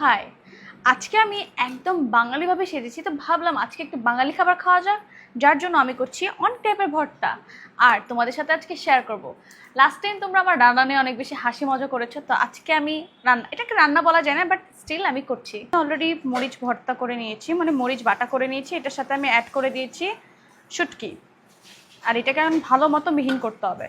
High, আজকে আমি একদম বাঙালিভাবে সেজেছি, তো ভাবলাম আজকে একটু বাঙালি খাবার খাওয়া যাক, যার জন্য আমি করছি অনেক টাইপের ভর্তা। আর তোমাদের সাথে আজকে শেয়ার করব। লাস্ট টাইম তোমরা আমার রান্না নিয়ে অনেক বেশি হাসি মজা করেছো, তো আজকে আমি এটাকে রান্না বলা যায় না, বাট স্টিল আমি করছি। অলরেডি মরিচ ভর্তা করে নিয়েছি, মানে মরিচ বাটা করে নিয়েছি, এটার সাথে আমি অ্যাড করে দিয়েছি শুটকি। আর এটাকে আমি ভালো মতো মিহিন করতে হবে।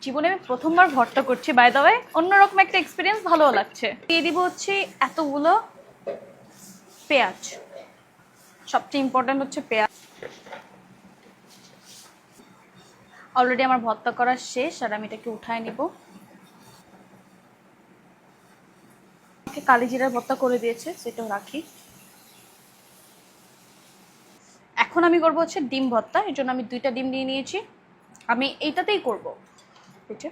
জীবনে আমি প্রথমবার ভর্তা করছি, বাই দ্য ওয়ে অন্যরকম একটা এক্সপিরিয়েন্স, ভালো লাগছে। দিয়ে দিব হচ্ছে এতগুলো পেঁয়াজ, সবচেয়ে ইম্পর্টেন্ট হচ্ছে পেঁয়াজ। অলরেডি আমার ভর্তা করা শেষ, আর আমি এটাকে উঠায় নিব। কালি জিরার ভর্তা করে দিয়েছে, সেটাও রাখি। এখন আমি করবো হচ্ছে ডিম ভর্তা, এর জন্য আমি 2টা ডিম নিয়ে নিয়েছি। আমি এইটাতেই করবো। বুঝছে,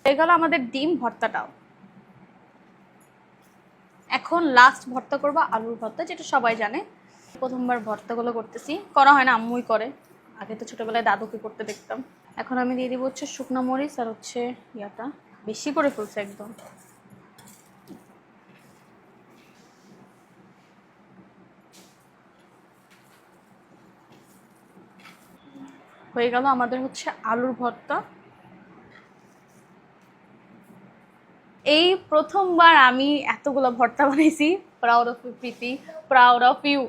হয়ে গেল আমাদের ডিম ভর্তাটাও। এখন লাস্ট ভর্তা করবো আলুর ভর্তা, যেটা সবাই জানে। প্রথমবার ভর্তাগুলো করতেছি, করা হয় না, আম্মুই করে। আগে তো ছোটবেলায় দাদুকে করতে দেখতাম। এখন আমি দিয়ে দিব হচ্ছে শুকনো মরিচ, আর হচ্ছে ইয়াটা বেশি করে ফেলছে একদম। হয়ে গেল আমাদের হচ্ছে আলুর ভর্তা। এই প্রথমবার আমি এতগুলো ভর্তা বানাইছি। Proud of you Preeti, proud of you.